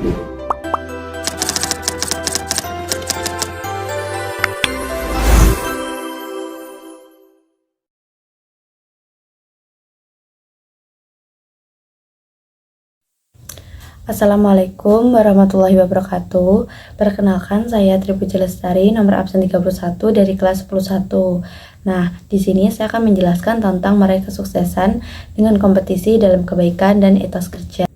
Assalamualaikum warahmatullahi wabarakatuh. Perkenalkan, saya Tri Puji Lestari, nomor absen 31 dari kelas 101. Nah, di sini saya akan menjelaskan tentang meraih kesuksesan dengan kompetisi dalam kebaikan dan etos kerja.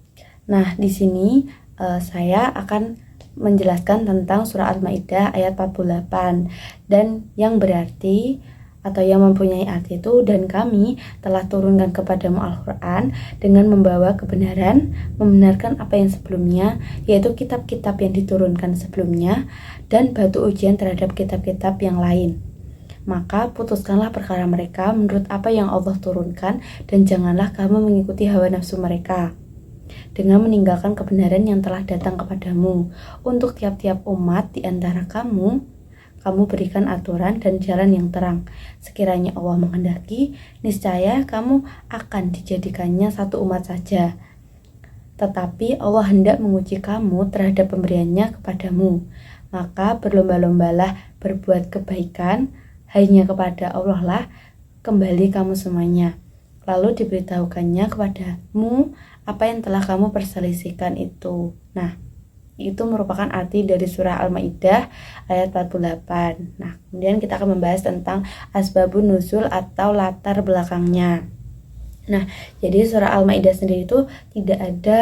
Nah, di sini saya akan menjelaskan tentang surah Al-Maidah ayat 48 dan yang berarti atau yang mempunyai arti itu, dan kami telah turunkan kepadamu Al-Quran dengan membawa kebenaran, membenarkan apa yang sebelumnya, yaitu kitab-kitab yang diturunkan sebelumnya, dan batu ujian terhadap kitab-kitab yang lain. Maka putuskanlah perkara mereka menurut apa yang Allah turunkan, dan janganlah kamu mengikuti hawa nafsu mereka dengan meninggalkan kebenaran yang telah datang kepadamu. Untuk tiap-tiap umat di antara kamu berikan aturan dan jalan yang terang. Sekiranya Allah menghendaki, niscaya kamu akan dijadikannya satu umat saja. Tetapi Allah hendak menguji kamu terhadap pemberiannya kepadamu. Maka berlomba-lombalah berbuat kebaikan, hanya kepada Allah lah kembali kamu semuanya. Lalu diberitahukannya kepadamu apa yang telah kamu perselisihkan itu. Nah, itu merupakan arti dari surah Al-Maidah ayat 48. Nah, kemudian kita akan membahas tentang asbabun nuzul atau latar belakangnya. Nah, jadi surah Al-Maidah sendiri itu tidak ada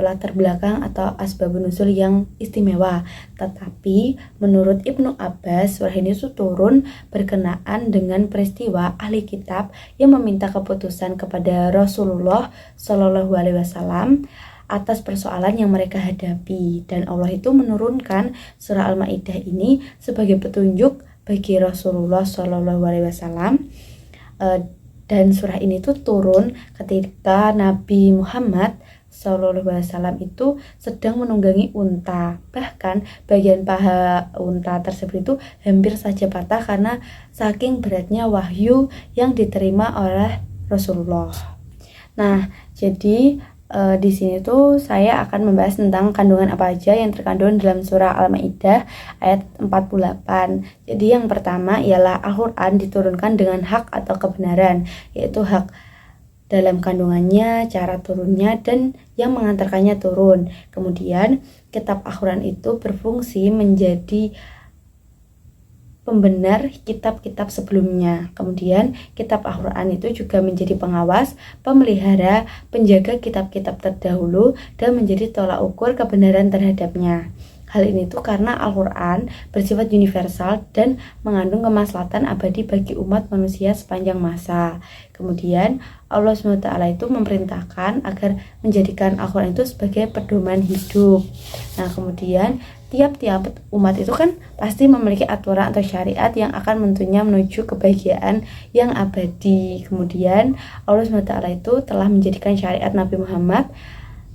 latar belakang atau asbabun nuzul yang istimewa. Tetapi menurut Ibnu Abbas, surah ini itu turun berkenaan dengan peristiwa ahli kitab yang meminta keputusan kepada Rasulullah Shallallahu Alaihi Wasallam atas persoalan yang mereka hadapi, dan Allah itu menurunkan surah Al-Maidah ini sebagai petunjuk bagi Rasulullah Shallallahu Alaihi Wasallam. Dan surah ini tuh turun ketika Nabi Muhammad Shallallahu Alaihi Wasallam itu sedang menunggangi unta. Bahkan bagian paha unta tersebut itu hampir saja patah karena saking beratnya wahyu yang diterima oleh Rasulullah. Nah, jadi di sini tuh saya akan membahas tentang kandungan apa aja yang terkandung dalam surah Al-Maidah ayat 48. Jadi yang pertama ialah Al-Quran diturunkan dengan hak atau kebenaran, yaitu hak dalam kandungannya, cara turunnya, dan yang mengantarkannya turun. Kemudian kitab Al-Quran itu berfungsi menjadi pembenar kitab-kitab sebelumnya. Kemudian kitab Al-Quran itu juga menjadi pengawas, pemelihara, penjaga kitab-kitab terdahulu, dan menjadi tolak ukur kebenaran terhadapnya. Hal ini tuh karena Al-Quran bersifat universal dan mengandung kemaslahatan abadi bagi umat manusia sepanjang masa. Kemudian Allah SWT itu memerintahkan agar menjadikan Al-Quran itu sebagai pedoman hidup. Nah, kemudian tiap-tiap umat itu kan pasti memiliki aturan atau syariat yang akan menentunya menuju kebahagiaan yang abadi. Kemudian Allah SWT itu telah menjadikan syariat Nabi Muhammad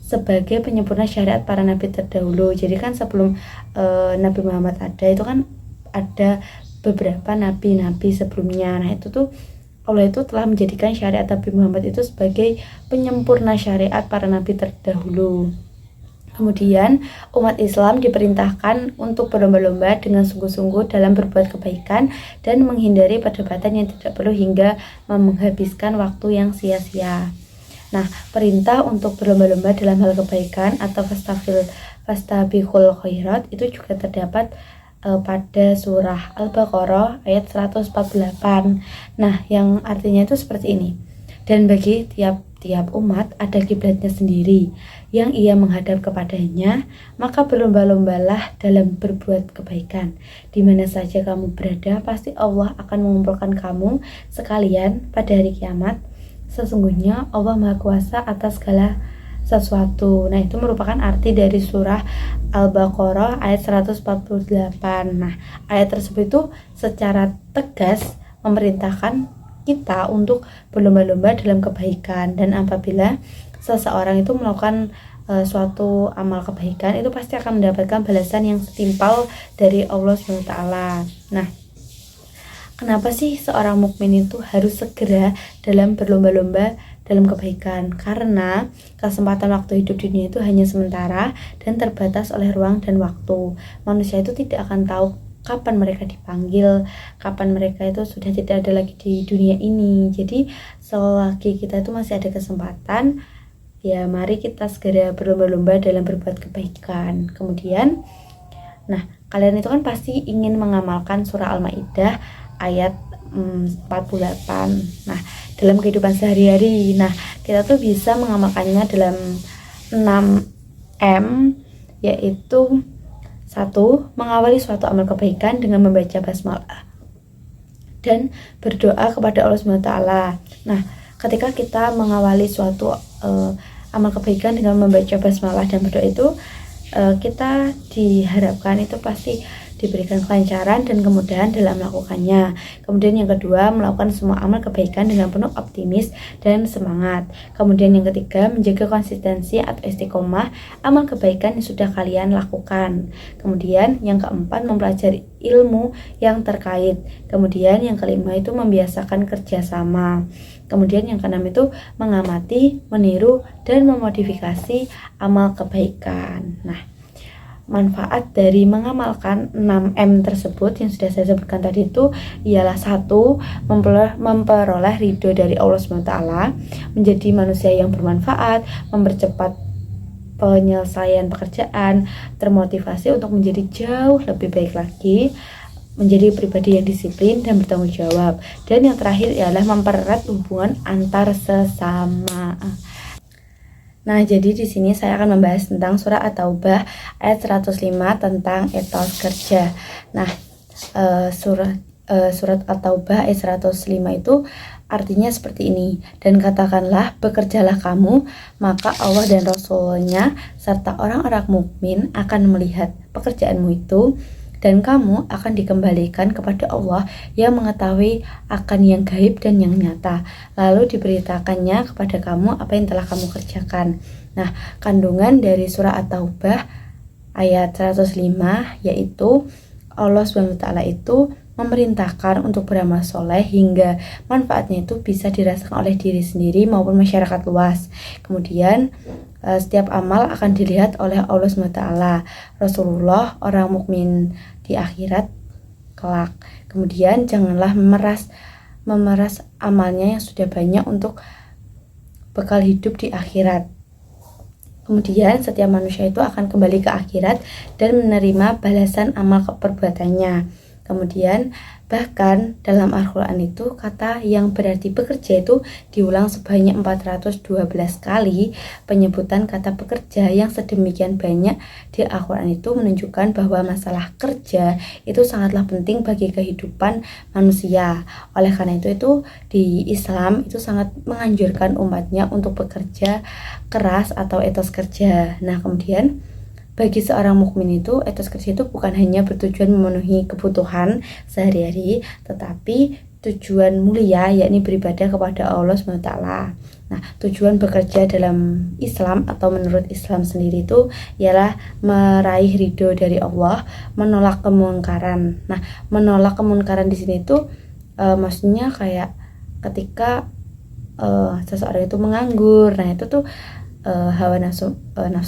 sebagai penyempurna syariat para nabi terdahulu. Jadi kan sebelum Nabi Muhammad ada itu kan ada beberapa nabi-nabi sebelumnya. Nah, itu tuh Allah itu telah menjadikan syariat Nabi Muhammad itu sebagai penyempurna syariat para nabi terdahulu. Kemudian umat Islam diperintahkan untuk berlomba-lomba dengan sungguh-sungguh dalam berbuat kebaikan dan menghindari perdebatan yang tidak perlu hingga menghabiskan waktu yang sia-sia. Nah, perintah untuk berlomba-lomba dalam hal kebaikan atau fastabiqul khairat itu juga terdapat pada surah Al-Baqarah ayat 148. Nah, yang artinya itu seperti ini. Dan bagi tiap-tiap umat ada kiblatnya sendiri yang ia menghadap kepadanya, maka berlomba-lombalah dalam berbuat kebaikan. Di mana saja kamu berada, pasti Allah akan mengumpulkan kamu sekalian pada hari kiamat. Sesungguhnya Allah Maha Kuasa atas segala sesuatu. Nah, itu merupakan arti dari surah Al-Baqarah ayat 148. Nah, ayat tersebut itu secara tegas memerintahkan kita untuk berlomba-lomba dalam kebaikan, dan apabila seseorang itu melakukan suatu amal kebaikan itu pasti akan mendapatkan balasan yang setimpal dari Allah SWT. Nah, kenapa sih seorang mukmin itu harus segera dalam berlomba-lomba dalam kebaikan, karena kesempatan waktu hidup di dunia itu hanya sementara dan terbatas oleh ruang dan waktu. Manusia itu tidak akan tahu kapan mereka dipanggil, kapan mereka itu sudah tidak ada lagi di dunia ini. Jadi selagi kita itu masih ada kesempatan, ya mari kita segera berlomba-lomba dalam berbuat kebaikan. Kemudian, nah kalian itu kan pasti ingin mengamalkan surah Al-Maidah ayat 48. Nah, dalam kehidupan sehari-hari, nah kita tuh bisa mengamalkannya dalam 6M, yaitu 1. Mengawali suatu amal kebaikan dengan membaca basmalah dan berdoa kepada Allah SWT. Nah, ketika kita mengawali suatu amal kebaikan dengan membaca basmalah dan berdoa itu, kita diharapkan itu pasti diberikan kelancaran dan kemudahan dalam melakukannya. Kemudian yang kedua, melakukan semua amal kebaikan dengan penuh optimis dan semangat. Kemudian yang ketiga, menjaga konsistensi atau istiqomah amal kebaikan yang sudah kalian lakukan. Kemudian yang keempat, mempelajari ilmu yang terkait. Kemudian yang kelima itu membiasakan kerjasama. Kemudian yang keenam itu mengamati, meniru, dan memodifikasi amal kebaikan. Nah, manfaat dari mengamalkan 6M tersebut yang sudah saya sebutkan tadi itu ialah 1. Memperoleh ridho dari Allah SWT, menjadi manusia yang bermanfaat, mempercepat penyelesaian pekerjaan, termotivasi untuk menjadi jauh lebih baik lagi, menjadi pribadi yang disiplin dan bertanggung jawab. Dan yang terakhir ialah mempererat hubungan antar sesama. Nah, jadi di sini saya akan membahas tentang surah At-Taubah ayat 105 tentang etos kerja. Nah, surat At-Taubah ayat 105 itu artinya seperti ini. Dan katakanlah, bekerjalah kamu, maka Allah dan Rasul-Nya serta orang-orang mukmin akan melihat pekerjaanmu itu, dan kamu akan dikembalikan kepada Allah yang mengetahui akan yang gaib dan yang nyata. Lalu diberitakannya kepada kamu apa yang telah kamu kerjakan. Nah, kandungan dari surah At-Taubah ayat 105 yaitu Allah SWT itu memerintahkan untuk beramal soleh hingga manfaatnya itu bisa dirasakan oleh diri sendiri maupun masyarakat luas. Kemudian setiap amal akan dilihat oleh Allah SWT, Rasulullah, orang mukmin di akhirat kelak. Kemudian janganlah memeras amalnya yang sudah banyak untuk bekal hidup di akhirat. Kemudian setiap manusia itu akan kembali ke akhirat dan menerima balasan amal perbuatannya. Kemudian bahkan dalam Al-Quran itu kata yang berarti bekerja itu diulang sebanyak 412 kali. Penyebutan kata bekerja yang sedemikian banyak di Al-Quran itu menunjukkan bahwa masalah kerja itu sangatlah penting bagi kehidupan manusia. Oleh karena itu di Islam itu sangat menganjurkan umatnya untuk bekerja keras atau etos kerja. Nah, kemudian bagi seorang mukmin itu etos kerja itu bukan hanya bertujuan memenuhi kebutuhan sehari-hari, tetapi tujuan mulia yakni beribadah kepada Allah SWT. Nah, tujuan bekerja dalam Islam atau menurut Islam sendiri itu ialah meraih ridho dari Allah, menolak kemungkaran. Nah, menolak kemungkaran di sini itu maksudnya kayak ketika seseorang itu menganggur. Nah, itu tuh hawa nafsu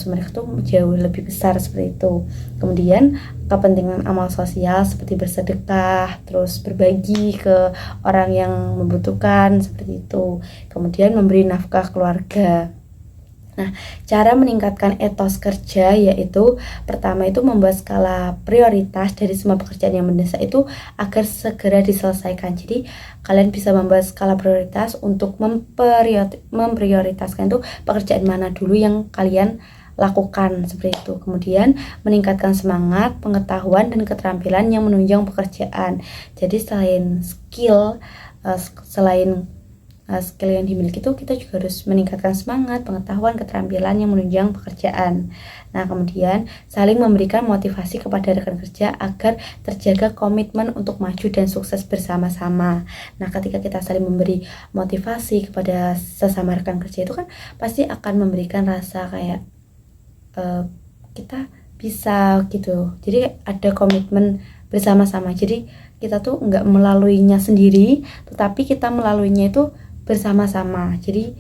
mereka tuh jauh lebih besar seperti itu. Kemudian kepentingan amal sosial seperti bersedekah, terus berbagi ke orang yang membutuhkan seperti itu. Kemudian memberi nafkah keluarga. Nah, cara meningkatkan etos kerja yaitu pertama itu membuat skala prioritas dari semua pekerjaan yang mendesak itu agar segera diselesaikan. Jadi kalian bisa membuat skala prioritas untuk memprioritaskan itu pekerjaan mana dulu yang kalian lakukan seperti itu. Kemudian meningkatkan semangat, pengetahuan dan keterampilan yang menunjang pekerjaan. Jadi selain skill yang dimiliki itu kita juga harus meningkatkan semangat, pengetahuan, keterampilan yang menunjang pekerjaan. Nah, kemudian saling memberikan motivasi kepada rekan kerja agar terjaga komitmen untuk maju dan sukses bersama-sama. Nah, ketika kita saling memberi motivasi kepada sesama rekan kerja itu kan pasti akan memberikan rasa kayak kita bisa gitu. Jadi ada komitmen bersama-sama. Jadi kita tuh nggak melaluinya sendiri, tetapi kita melaluinya itu bersama-sama. Jadi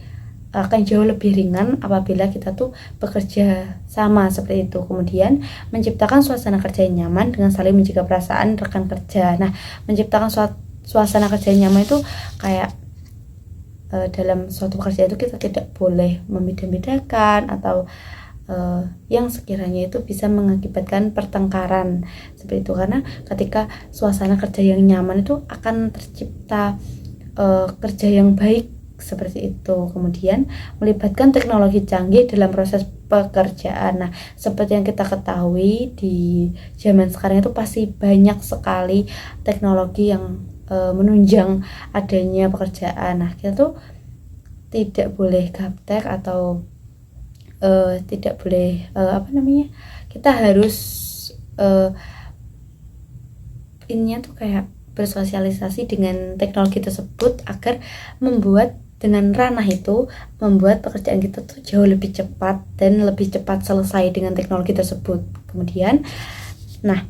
akan jauh lebih ringan apabila kita tuh bekerja sama seperti itu. Kemudian menciptakan suasana kerja yang nyaman dengan saling menjaga perasaan rekan kerja. Nah, menciptakan suasana kerja yang nyaman itu kayak dalam suatu pekerjaan itu kita tidak boleh membeda-bedakan atau yang sekiranya itu bisa mengakibatkan pertengkaran seperti itu, karena ketika suasana kerja yang nyaman itu akan tercipta kerja yang baik seperti itu. Kemudian melibatkan teknologi canggih dalam proses pekerjaan. Nah, seperti yang kita ketahui di zaman sekarang itu pasti banyak sekali teknologi yang menunjang adanya pekerjaan. Nah, kita tuh tidak boleh gaptek atau tidak boleh kita harus ininya tuh kayak bersosialisasi dengan teknologi tersebut agar membuat dengan ranah itu membuat pekerjaan kita tuh jauh lebih cepat dan lebih cepat selesai dengan teknologi tersebut. Kemudian, nah,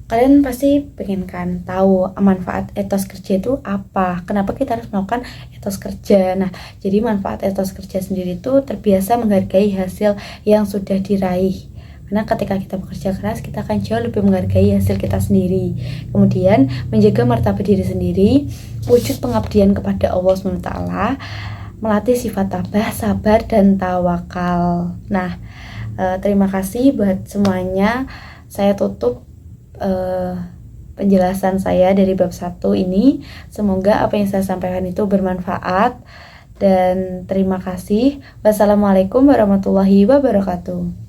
kalian pasti pengen kan tahu manfaat etos kerja itu apa? Kenapa kita harus melakukan etos kerja? Nah, jadi manfaat etos kerja sendiri itu terbiasa menghargai hasil yang sudah diraih. Karena ketika kita bekerja keras, kita akan jauh lebih menghargai hasil kita sendiri. Kemudian, menjaga martabat diri sendiri, wujud pengabdian kepada Allah SWT, melatih sifat tabah, sabar, dan tawakal. Nah, terima kasih buat semuanya. Saya tutup penjelasan saya dari bab 1 ini. Semoga apa yang saya sampaikan itu bermanfaat, dan terima kasih. Wassalamualaikum warahmatullahi wabarakatuh.